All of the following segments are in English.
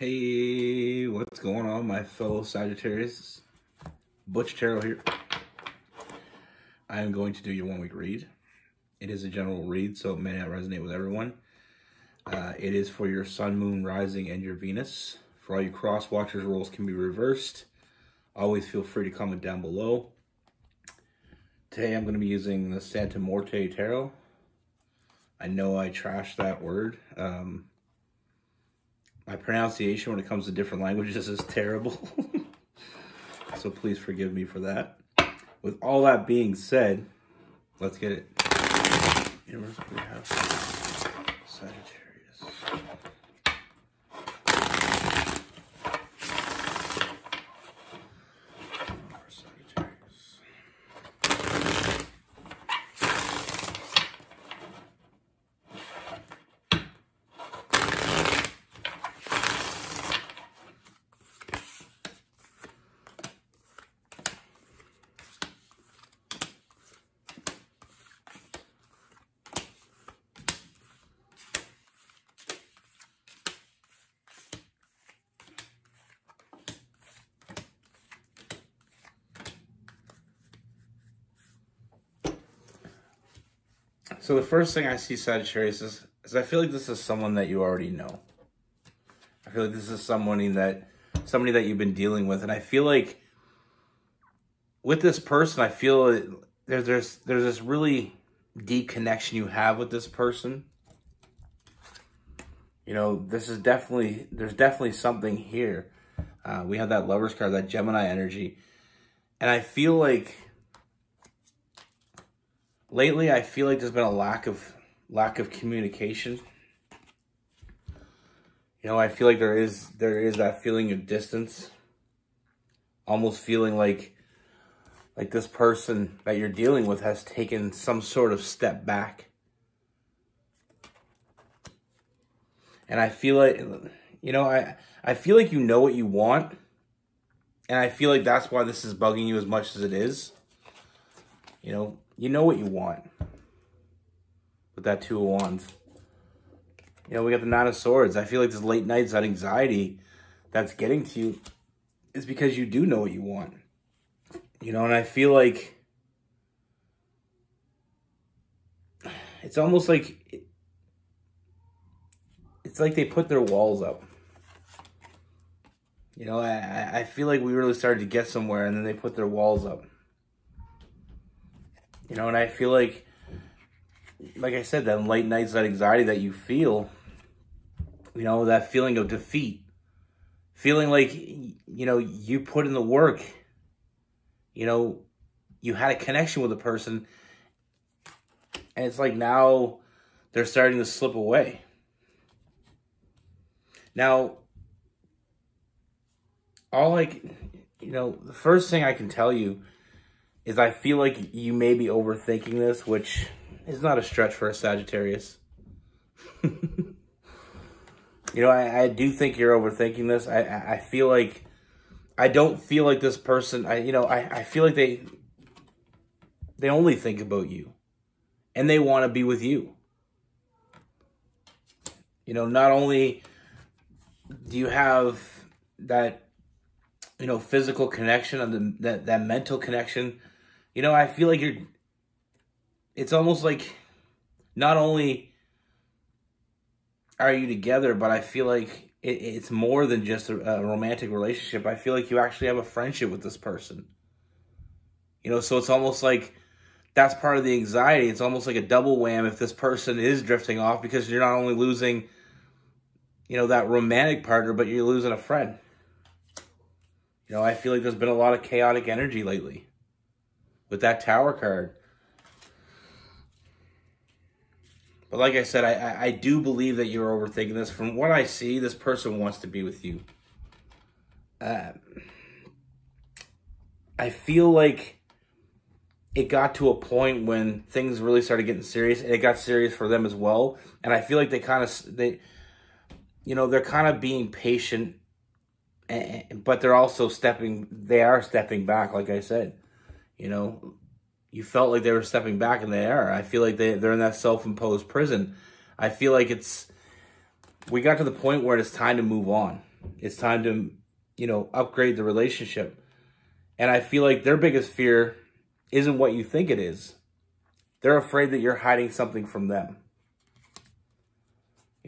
Hey, what's going on, my fellow Sagittarius? Butch here. I am going to do your 1 week read. It is a general read, so it may not resonate with everyone. It is for your Sun, Moon, Rising, and your Venus. For all you cross watchers, roles can be reversed. Always feel free to comment down below. Today I'm going to be using the Santa Morte Tarot. I know I trashed that word. My pronunciation when it comes to different languages is terrible. So please forgive me for that. With all that being said, let's get it. Universe, we have Sagittarius. So the first thing I see, Sagittarius, is I feel like this is someone that you already know. I feel like this is somebody that you've been dealing with, and I feel like with this person, I feel there's this really deep connection you have with this person. You know, there's definitely something here. We have that Lover's card, that Gemini energy, and I feel like lately, I feel like there's been a lack of communication. You know, I feel like there is that feeling of distance. Almost feeling like this person that you're dealing with has taken some sort of step back. And I feel like, you know, I feel like you know what you want. And I feel like that's why this is bugging you as much as it is. You know what you want with that Two of Wands. You know, we got the Nine of Swords. I feel like this late nights, that anxiety that's getting to you is because you do know what you want. You know, and I feel like it's almost like it's like they put their walls up. You know, I feel like we really started to get somewhere and then they put their walls up. You know, and I feel like I said, that late nights, that anxiety that you feel, you know, that feeling of defeat, feeling like, you know, you put in the work, you know, you had a connection with a person, and it's like now they're starting to slip away. Now, the first thing I can tell you is I feel like you may be overthinking this, which is not a stretch for a Sagittarius. You know, I do think you're overthinking this. I feel like, I don't feel like this person, I feel like they only think about you. And they want to be with you. You know, not only do you have that, you know, physical connection and that mental connection. You know, I feel like it's almost like not only are you together, but I feel like it's more than just a romantic relationship. I feel like you actually have a friendship with this person. You know, so it's almost like that's part of the anxiety. It's almost like a double whammy if this person is drifting off, because you're not only losing, you know, that romantic partner, but you're losing a friend. You know, I feel like there's been a lot of chaotic energy lately with that Tower card. But like I said, I do believe that you're overthinking this. From what I see, this person wants to be with you. I feel like it got to a point when things really started getting serious, and it got serious for them as well. And I feel like they're kind of being patient, but they're also stepping back, like I said. You know, you felt like they were stepping back, and they are. I feel like they're in that self-imposed prison. I feel like we got to the point where it's time to move on. It's time to, upgrade the relationship. And I feel like their biggest fear isn't what you think it is. They're afraid that you're hiding something from them.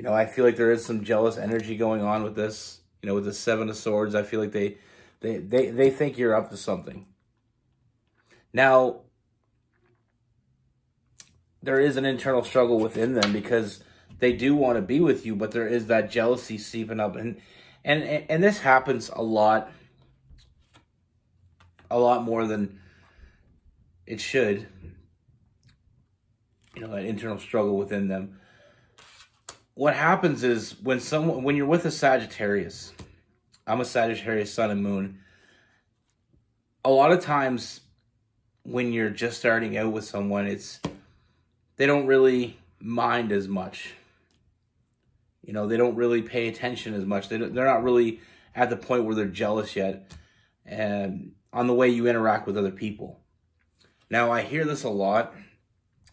I feel like there is some jealous energy going on with this. With the Seven of Swords, I feel like they think you're up to something. Now, there is an internal struggle within them because they do want to be with you, but there is that jealousy seeping up, and this happens a lot more than it should. That internal struggle within them. What happens is when you're with a Sagittarius, I'm a Sagittarius sun and moon. A lot of times when you're just starting out with someone, they don't really mind as much. They don't really pay attention as much. They're not really at the point where they're jealous yet, and on the way you interact with other people. Now, I hear this a lot,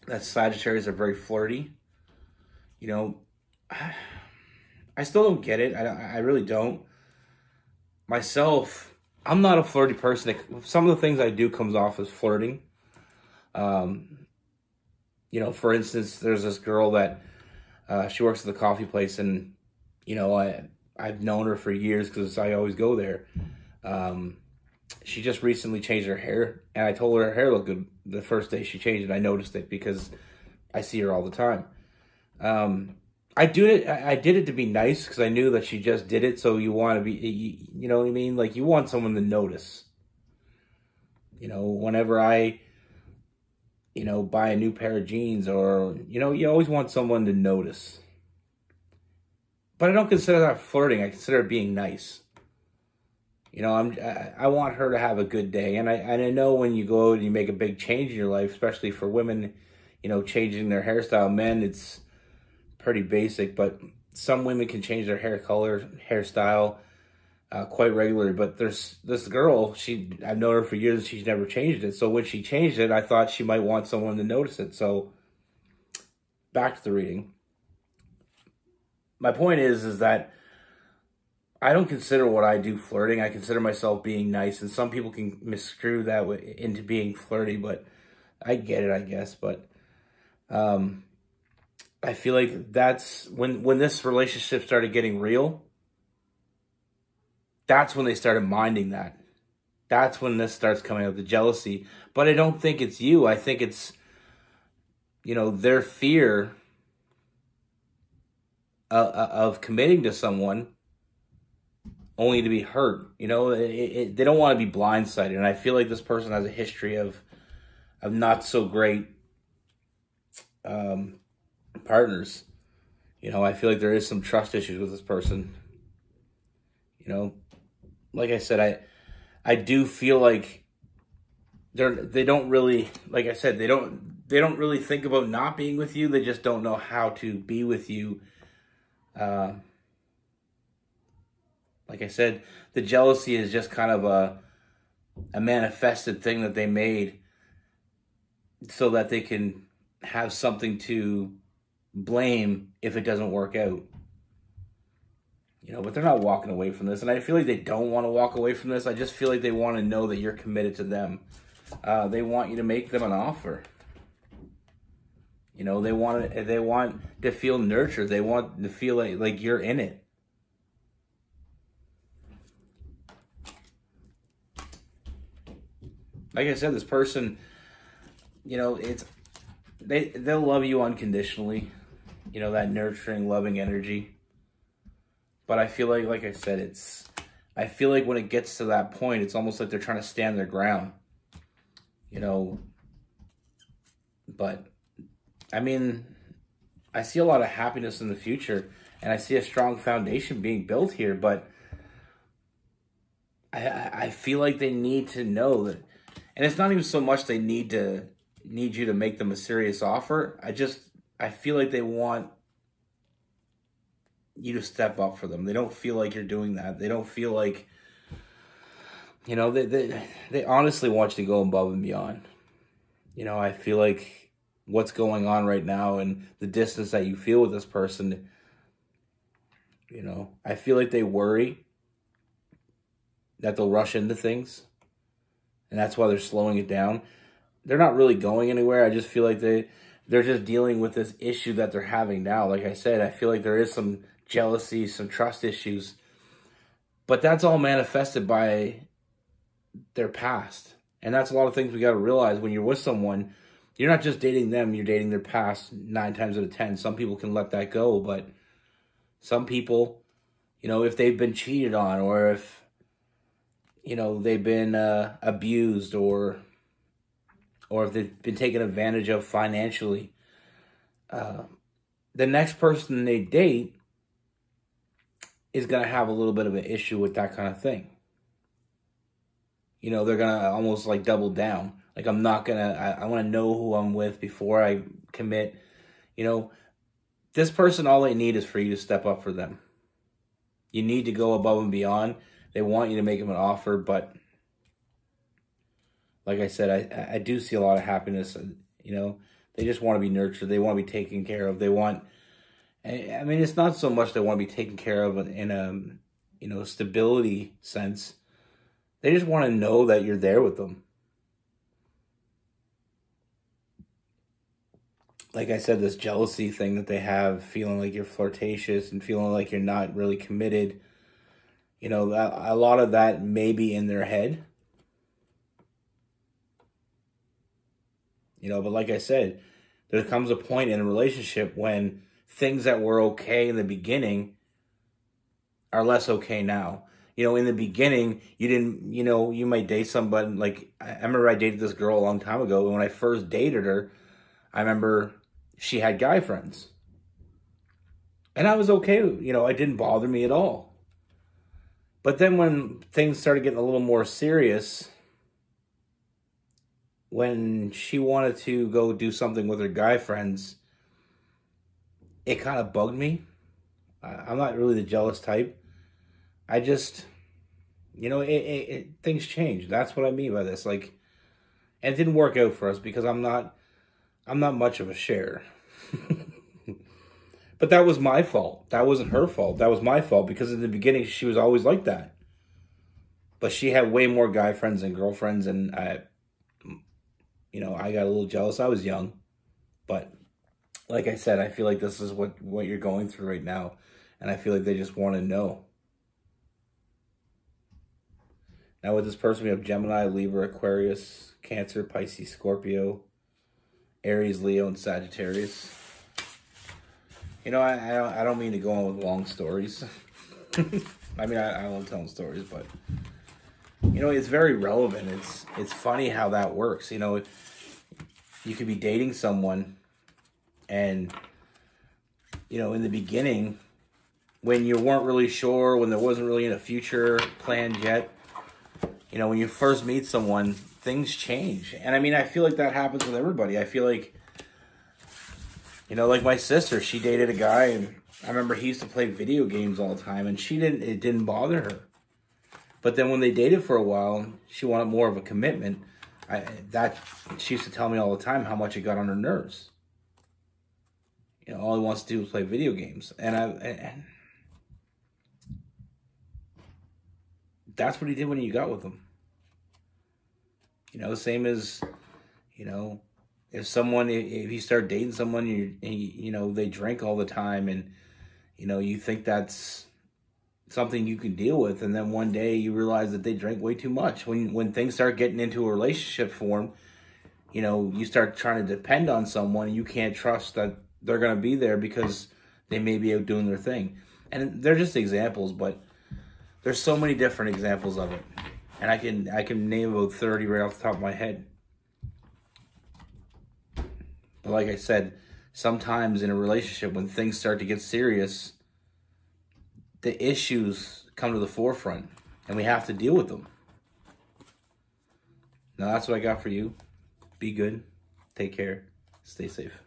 that Sagittarius are very flirty. I still don't get it. I really don't. Myself, I'm not a flirty person. Some of the things I do comes off as flirting. For instance, there's this girl that she works at the coffee place, and I've known her for years because I always go there. She just recently changed her hair, and I told her hair looked good the first day she changed it. I noticed it because I see her all the time. I did it to be nice because I knew that she just did it. So you want to be, you know what I mean? Like, you want someone to notice. Whenever I, buy a new pair of jeans, or, you always want someone to notice. But I don't consider that flirting. I consider it being nice. I want her to have a good day. And I know when you go out and you make a big change in your life, especially for women, changing their hairstyle. Men, it's pretty basic, but some women can change their hair color, hairstyle quite regularly. But there's this girl, I've known her for years, she's never changed it. So when she changed it, I thought she might want someone to notice it. So back to the reading. My point is that I don't consider what I do flirting. I consider myself being nice, and some people can misconstrue that into being flirty, but I get it, I guess. But I feel like that's when this relationship started getting real, that's when they started minding that. That's when this starts coming out, the jealousy. But I don't think it's you. I think it's, their fear of committing to someone only to be hurt. They don't want to be blindsided. And I feel like this person has a history of not so great partners. I feel like there is some trust issues with this person. Like I said, I do feel like they don't really, like I said, they don't really think about not being with you. They just don't know how to be with you. Like I said, the jealousy is just kind of a manifested thing that they made so that they can have something to blame if it doesn't work out. But they're not walking away from this. And I feel like they don't want to walk away from this. I just feel like they want to know that you're committed to them. They want you to make them an offer. They want to feel nurtured. They want to feel like you're in it. Like I said, this person, they'll love you unconditionally. That nurturing, loving energy. But I feel like I said, I feel like when it gets to that point, it's almost like they're trying to stand their ground. But, I mean, I see a lot of happiness in the future, and I see a strong foundation being built here, but I feel like they need to know that, and it's not even so much they need you to make them a serious offer. I feel like they want you to step up for them. They don't feel like you're doing that. They don't feel like, they honestly want you to go above and beyond. I feel like what's going on right now and the distance that you feel with this person, I feel like they worry that they'll rush into things. And that's why they're slowing it down. They're not really going anywhere. I just feel like they're just dealing with this issue that they're having now. Like I said, I feel like there is some jealousy, some trust issues. But that's all manifested by their past. And that's a lot of things we got to realize when you're with someone. You're not just dating them, you're dating their past 9 times out of 10. Some people can let that go, but some people, you know, if they've been cheated on, or if, you know, they've been abused, or if they've been taken advantage of financially, the next person they date is going to have a little bit of an issue with that kind of thing. You know, they're going to almost like double down. Like, I'm not going to, I want to know who I'm with before I commit. You know, this person, all they need is for you to step up for them. You need to go above and beyond. They want you to make them an offer, but like I said, I do see a lot of happiness. You know, they just want to be nurtured. They want to be taken care of. They want, I mean, it's not so much they want to be taken care of in a, you know, stability sense. They just want to know that you're there with them. Like I said, this jealousy thing that they have, feeling like you're flirtatious and feeling like you're not really committed, you know, a lot of that may be in their head. You know, but like I said, there comes a point in a relationship when things that were okay in the beginning are less okay now. You know, in the beginning, you didn't, you know, you might date somebody. Like, I remember I dated this girl a long time ago. And when I first dated her, I remember she had guy friends. And I was okay. You know, it didn't bother me at all. But then when things started getting a little more serious, when she wanted to go do something with her guy friends, it kind of bugged me. I'm not really the jealous type. I just, you know, things change. That's what I mean by this. Like, and it didn't work out for us because I'm not much of a sharer. But that was my fault. That wasn't her fault. That was my fault because in the beginning she was always like that. But she had way more guy friends and girlfriends, and you know, I got a little jealous. I was young. But like I said, I feel like this is what you're going through right now. And I feel like they just want to know. Now with this person, we have Gemini, Libra, Aquarius, Cancer, Pisces, Scorpio, Aries, Leo, and Sagittarius. You know, I don't mean to go on with long stories. I mean, I love telling stories, but you know, it's very relevant. It's funny how that works. You know, you could be dating someone, and you know, in the beginning, when you weren't really sure, when there wasn't really a future planned yet, you know, when you first meet someone, things change. And I mean, I feel like that happens with everybody. I feel like, you know, like my sister, she dated a guy, and I remember he used to play video games all the time, and it didn't bother her. But then when they dated for a while, she wanted more of a commitment. She used to tell me all the time how much it got on her nerves. You know, all he wants to do is play video games. And that's what he did when you got with him. You know, same as, you know, if you start dating someone, you know, they drink all the time, and, you know, you think that's something you can deal with, and then one day you realize that they drink way too much. When things start getting into a relationship form, you know, you start trying to depend on someone, and you can't trust that they're going to be there because they may be out doing their thing. And they're just examples, but there's so many different examples of it. And I can name about 30 right off the top of my head. But like I said, sometimes in a relationship, when things start to get serious, the issues come to the forefront, and we have to deal with them. Now, that's what I got for you. Be good. Take care. Stay safe.